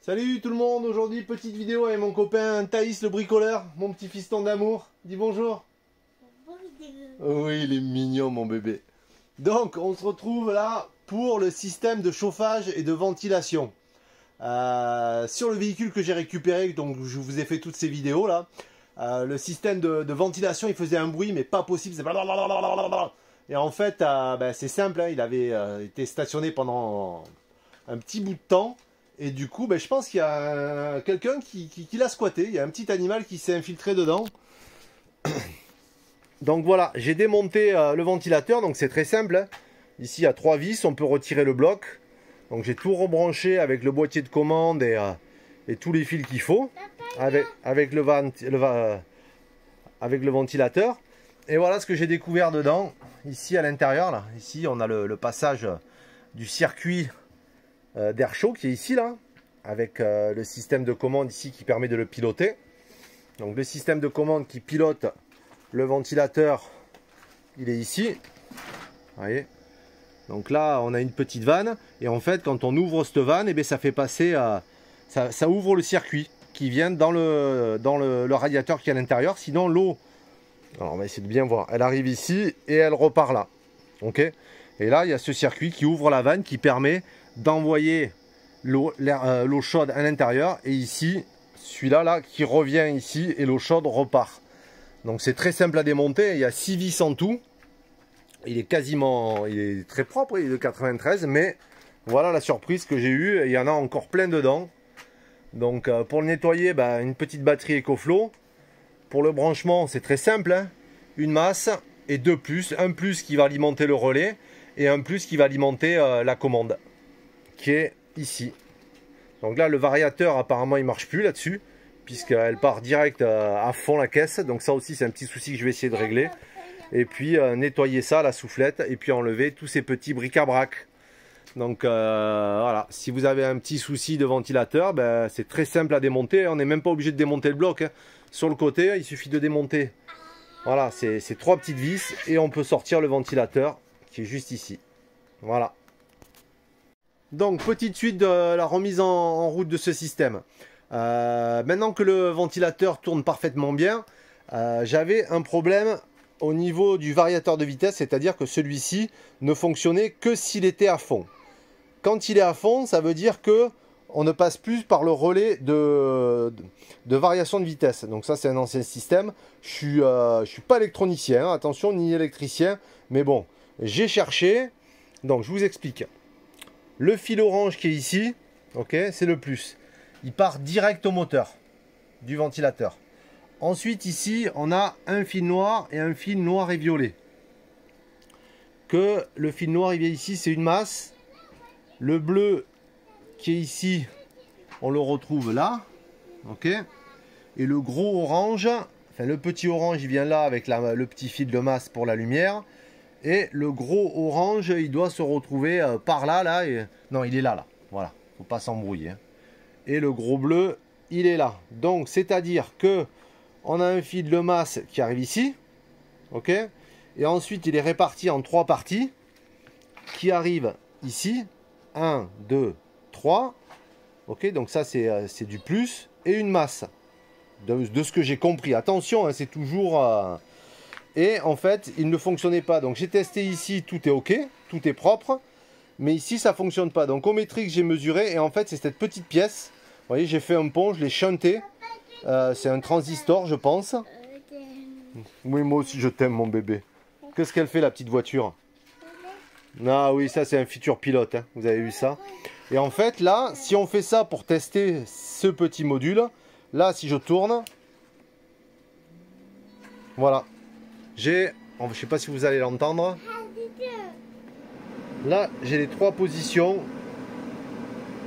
Salut tout le monde, aujourd'hui petite vidéo avec mon copain Thaïs le bricoleur, mon petit fiston d'amour. Dis bonjour. Oui, il est mignon mon bébé. Donc on se retrouve là pour le système de chauffage et de ventilation. Sur le véhicule que j'ai récupéré, donc je vous ai fait toutes ces vidéos là. Le système de ventilation il faisait un bruit mais pas possible. Et en fait c'est simple, hein, il avait été stationné pendant un petit bout de temps. Et du coup, je pense qu'il y a quelqu'un qui l'a squatté. Il y a un petit animal qui s'est infiltré dedans. Donc voilà, j'ai démonté le ventilateur. Donc c'est très simple, hein. Ici, il y a 3 vis. On peut retirer le bloc. Donc j'ai tout rebranché avec le boîtier de commande et tous les fils qu'il faut. Avec le ventilateur. Et voilà ce que j'ai découvert dedans. Ici, à l'intérieur, là. Ici, on a le passage du circuit d'air chaud qui est ici là, avec le système de commande ici qui permet de le piloter. Donc le système de commande qui pilote le ventilateur, il est ici. Vous voyez. Donc là on a une petite vanne et en fait quand on ouvre cette vanne, ça fait passer ça ouvre le circuit qui vient dans le radiateur qui est à l'intérieur. Sinon l'eau, alors on va essayer de bien voir, elle arrive ici et elle repart là. Ok. Et là il y a ce circuit qui ouvre la vanne qui permet d'envoyer l'eau chaude à l'intérieur, et ici celui-là là qui revient ici et l'eau chaude repart. Donc c'est très simple à démonter. Il y a 6 vis en tout. Il est très propre, il est de 93, mais voilà la surprise que j'ai eue. Il y en a encore plein dedans. Donc pour le nettoyer, une petite batterie EcoFlow. Pour le branchement c'est très simple, hein. Une masse et deux plus, un plus qui va alimenter le relais et un plus qui va alimenter la commande qui est ici. Donc là le variateur apparemment il marche plus là-dessus puisqu'elle part direct à fond la caisse. Donc ça aussi c'est un petit souci que je vais essayer de régler. Et puis nettoyer ça, la soufflette, et puis enlever tous ces petits bric-à-brac. Donc voilà, si vous avez un petit souci de ventilateur, c'est très simple à démonter. On n'est même pas obligé de démonter le bloc, hein. Sur le côté il suffit de démonter, voilà, ces 3 petites vis et on peut sortir le ventilateur qui est juste ici. Voilà. Donc petite suite de la remise en route de ce système. Maintenant que le ventilateur tourne parfaitement bien, j'avais un problème au niveau du variateur de vitesse, c'est-à-dire que celui-ci ne fonctionnait que s'il était à fond. Quand il est à fond, ça veut dire que on ne passe plus par le relais de variation de vitesse. Donc ça c'est un ancien système. Je suis pas électronicien, hein, attention, ni électricien, mais bon, j'ai cherché. Donc je vous explique. Le fil orange qui est ici, ok, c'est le plus. Il part direct au moteur du ventilateur. Ensuite ici, on a un fil noir et un fil noir et violet. Que le fil noir il vient ici, c'est une masse. Le bleu qui est ici, on le retrouve là, ok. Et le gros orange, enfin le petit orange, il vient là avec le petit fil de masse pour la lumière. Et le gros orange, il doit se retrouver par là, là. Et... non, il est là, là. Voilà, faut pas s'embrouiller. Hein. Et le gros bleu, il est là. Donc, c'est-à-dire que on a un fil de masse qui arrive ici, ok. Et ensuite, il est réparti en 3 parties qui arrivent ici. 1, 2, 3. Ok, donc ça, c'est du plus et une masse. De ce que j'ai compris. Attention, hein, c'est toujours... Et en fait, il ne fonctionnait pas. Donc j'ai testé ici, tout est ok, tout est propre. Mais ici, ça ne fonctionne pas. Donc au métrique, j'ai mesuré. Et en fait, c'est cette petite pièce. Vous voyez, j'ai fait un pont, je l'ai shunté. C'est un transistor, je pense. Oui, moi aussi, je t'aime, mon bébé. Qu'est-ce qu'elle fait, la petite voiture? Ah oui, ça, c'est un futur pilote. Hein. Vous avez vu ça? Et en fait, là, si on fait ça pour tester ce petit module, là, si je tourne, voilà. Je ne sais pas si vous allez l'entendre. Là, j'ai les 3 positions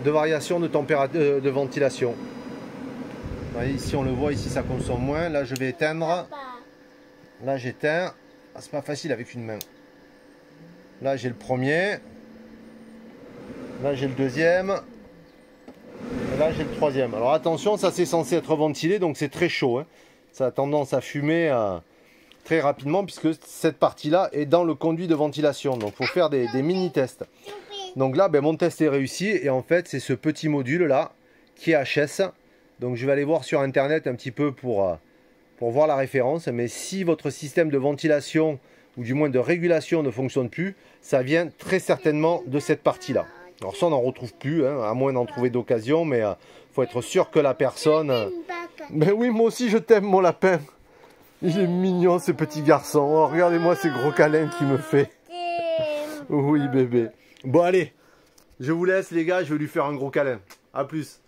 de variation de température, de ventilation. Vous voyez, ici on le voit, ici ça consomme moins. Là, je vais éteindre. Là, j'éteins. Ah, c'est pas facile avec une main. Là, j'ai le premier. Là, j'ai le deuxième. Et là, j'ai le troisième. Alors attention, ça c'est censé être ventilé, donc c'est très chaud. Hein. Ça a tendance à fumer... très rapidement puisque cette partie là est dans le conduit de ventilation, donc il faut faire des mini tests. Donc là mon test est réussi et en fait c'est ce petit module là qui est HS. Donc je vais aller voir sur internet un petit peu pour voir la référence. Mais si votre système de ventilation ou du moins de régulation ne fonctionne plus, ça vient très certainement de cette partie-là. Alors ça on n'en retrouve plus, hein, à moins d'en trouver d'occasion, mais faut être sûr que la personne... Mais oui, moi aussi je t'aime mon lapin. Il est mignon ce petit garçon. Oh, regardez-moi ces gros câlins qu'il me fait. Oui bébé. Bon allez, je vous laisse les gars, je vais lui faire un gros câlin. A plus.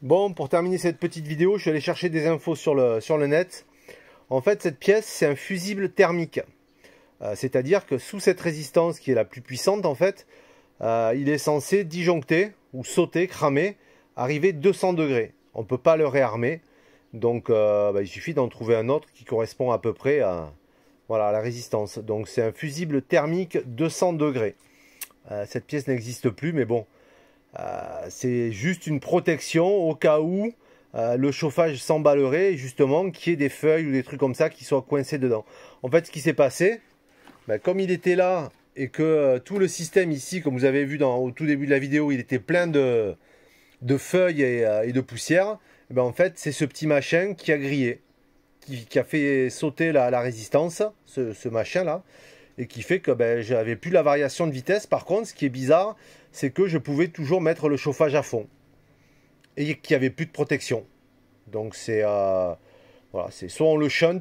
Bon, pour terminer cette petite vidéo, je suis allé chercher des infos sur le net. En fait, cette pièce, c'est un fusible thermique. C'est-à-dire que sous cette résistance qui est la plus puissante, en fait, il est censé disjoncter ou sauter, cramer, arriver 200 degrés. On ne peut pas le réarmer. Donc, il suffit d'en trouver un autre qui correspond à peu près à, voilà, à la résistance. Donc, c'est un fusible thermique 200 degrés. Cette pièce n'existe plus, mais bon, c'est juste une protection au cas où le chauffage s'emballerait, justement, qu'il y ait des feuilles ou des trucs comme ça qui soient coincés dedans. En fait, ce qui s'est passé, comme il était là et que tout le système ici, comme vous avez vu au tout début de la vidéo, il était plein de feuilles et de poussière, en fait, c'est ce petit machin qui a grillé, qui a fait sauter la résistance, ce machin-là, et qui fait que j'avais plus la variation de vitesse. Par contre, ce qui est bizarre, c'est que je pouvais toujours mettre le chauffage à fond et qu'il n'y avait plus de protection. Donc c'est voilà, c'est soit on le shunt,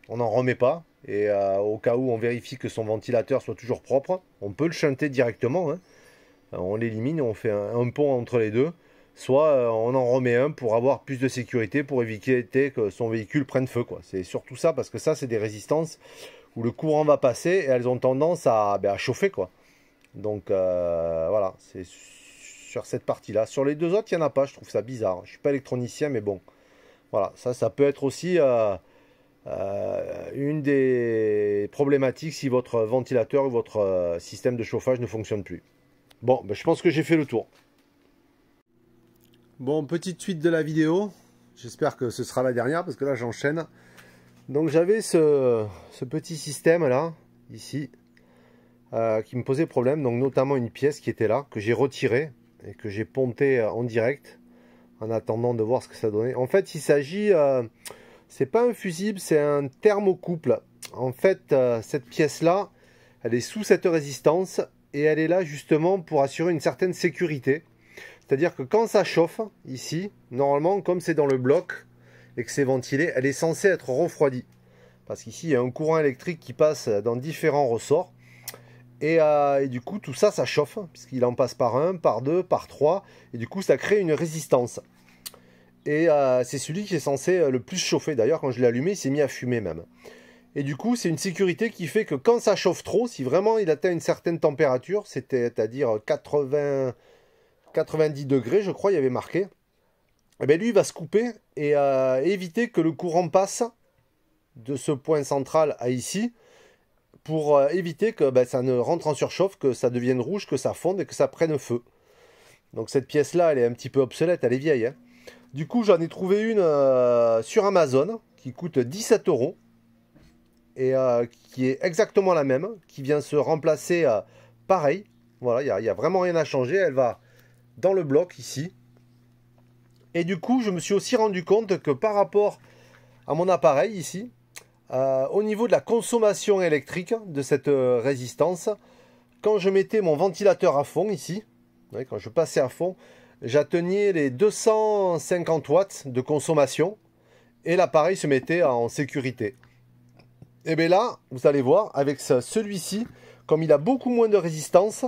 on n'en remet pas, et au cas où on vérifie que son ventilateur soit toujours propre, on peut le shunter directement, hein. On l'élimine et on fait un pont entre les deux, soit on en remet un pour avoir plus de sécurité, pour éviter que son véhicule prenne feu, quoi. C'est surtout ça, parce que ça c'est des résistances où le courant va passer et elles ont tendance à chauffer, quoi. Donc voilà, c'est sur cette partie-là. Sur les deux autres, il n'y en a pas, je trouve ça bizarre. Je ne suis pas électronicien, mais bon. Voilà, ça peut être aussi une des problématiques si votre ventilateur ou votre système de chauffage ne fonctionne plus. Bon, je pense que j'ai fait le tour. Bon, petite suite de la vidéo. J'espère que ce sera la dernière, parce que là, j'enchaîne. Donc, j'avais ce petit système-là, ici, qui me posait problème. Donc, notamment une pièce qui était là, que j'ai retirée et que j'ai ponté en direct, en attendant de voir ce que ça donnait. En fait, il s'agit... c'est pas un fusible, c'est un thermocouple. En fait, cette pièce-là, elle est sous cette résistance et elle est là justement pour assurer une certaine sécurité. C'est-à-dire que quand ça chauffe, ici, normalement, comme c'est dans le bloc et que c'est ventilé, elle est censée être refroidie. Parce qu'ici, il y a un courant électrique qui passe dans différents ressorts. Et du coup, tout ça, ça chauffe, puisqu'il en passe par 1, par 2, par 3. Et du coup, ça crée une résistance. Et c'est celui qui est censé le plus chauffer. D'ailleurs, quand je l'ai allumé, il s'est mis à fumer même. Et du coup, c'est une sécurité qui fait que quand ça chauffe trop, si vraiment il atteint une certaine température, c'est-à-dire 90 degrés, je crois, il y avait marqué, lui, il va se couper et éviter que le courant passe de ce point central à ici, pour éviter que ça ne rentre en surchauffe, que ça devienne rouge, que ça fonde et que ça prenne feu. Donc cette pièce-là, elle est un petit peu obsolète, elle est vieille, hein. Du coup, j'en ai trouvé une sur Amazon qui coûte 17 € et qui est exactement la même, qui vient se remplacer pareil. Voilà, il n'y a vraiment rien à changer. Elle va dans le bloc ici. Et du coup, je me suis aussi rendu compte que par rapport à mon appareil ici, au niveau de la consommation électrique de cette résistance, quand je mettais mon ventilateur à fond ici, quand je passais à fond, j'atteignais les 250 watts de consommation et l'appareil se mettait en sécurité. Et bien là, vous allez voir, avec celui-ci, comme il a beaucoup moins de résistance,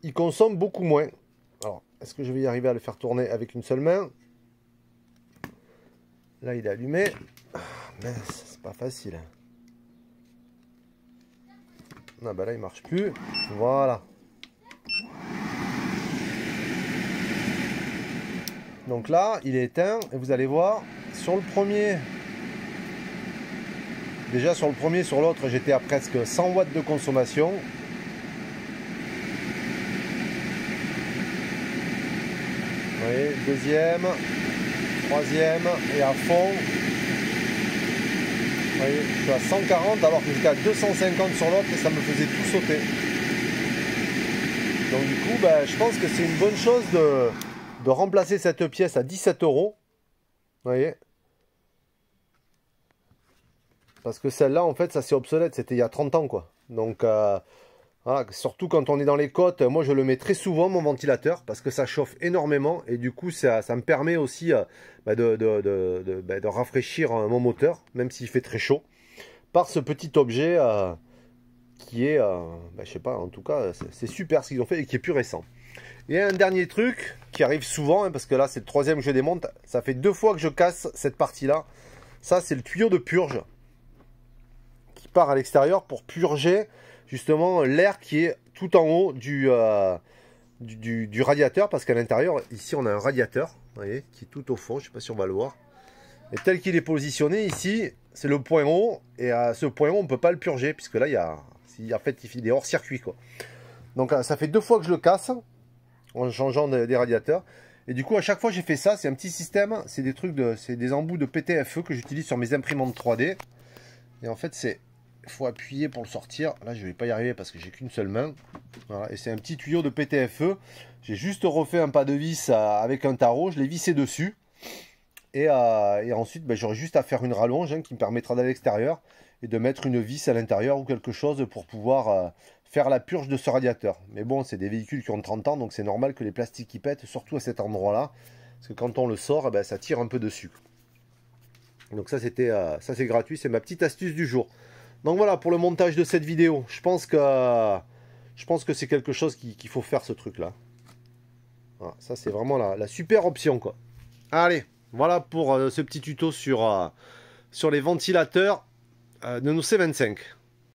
il consomme beaucoup moins. Alors, est-ce que je vais y arriver à le faire tourner avec une seule main? Là, il est allumé. Mais c'est pas facile. Ah ben là, il marche plus. Voilà. Donc là, il est éteint et vous allez voir, sur le premier, déjà sur le premier, sur l'autre, j'étais à presque 100 watts de consommation. Vous voyez, deuxième, troisième et à fond. Vous voyez, je suis à 140 alors que j'étais à 250 sur l'autre et ça me faisait tout sauter. Donc du coup, ben, je pense que c'est une bonne chose de remplacer cette pièce à 17 €. Vous voyez? Parce que celle-là, en fait, ça c'est obsolète. C'était il y a 30 ans, quoi. Donc, voilà, surtout quand on est dans les côtes, moi je le mets très souvent, mon ventilateur, parce que ça chauffe énormément. Et du coup, ça me permet aussi de rafraîchir mon moteur, même s'il fait très chaud, par ce petit objet qui est, je sais pas, en tout cas, c'est super ce qu'ils ont fait et qui est plus récent. Et un dernier truc qui arrive souvent, hein, parce que là c'est le troisième que je démonte, ça fait 2 fois que je casse cette partie-là. Ça c'est le tuyau de purge qui part à l'extérieur pour purger justement l'air qui est tout en haut du radiateur, parce qu'à l'intérieur, ici on a un radiateur, vous voyez, qui est tout au fond, je sais pas si on va le voir. Et tel qu'il est positionné ici, c'est le point haut, et à ce point haut on ne peut pas le purger, puisque là en fait il est hors circuit, quoi. Donc ça fait 2 fois que je le casse en changeant des radiateurs. Et du coup, à chaque fois j'ai fait ça, c'est un petit système, c'est des embouts de PTFE que j'utilise sur mes imprimantes 3D. Et en fait, il faut appuyer pour le sortir. Là, je vais pas y arriver parce que j'ai qu'une seule main. Voilà. Et c'est un petit tuyau de PTFE. J'ai juste refait un pas de vis avec un tarot, je l'ai vissé dessus. Et ensuite, j'aurai juste à faire une rallonge, hein, qui me permettra d'aller à l'extérieur et de mettre une vis à l'intérieur ou quelque chose pour pouvoir faire la purge de ce radiateur. Mais bon, c'est des véhicules qui ont 30 ans, donc c'est normal que les plastiques qui pètent, surtout à cet endroit-là, parce que quand on le sort, ça tire un peu dessus. Donc ça c'est gratuit, c'est ma petite astuce du jour. Donc voilà pour le montage de cette vidéo. Je pense que c'est quelque chose qu'il faut faire, ce truc-là. Voilà, ça c'est vraiment la super option, quoi. Allez, voilà pour ce petit tuto sur les ventilateurs de nos C25.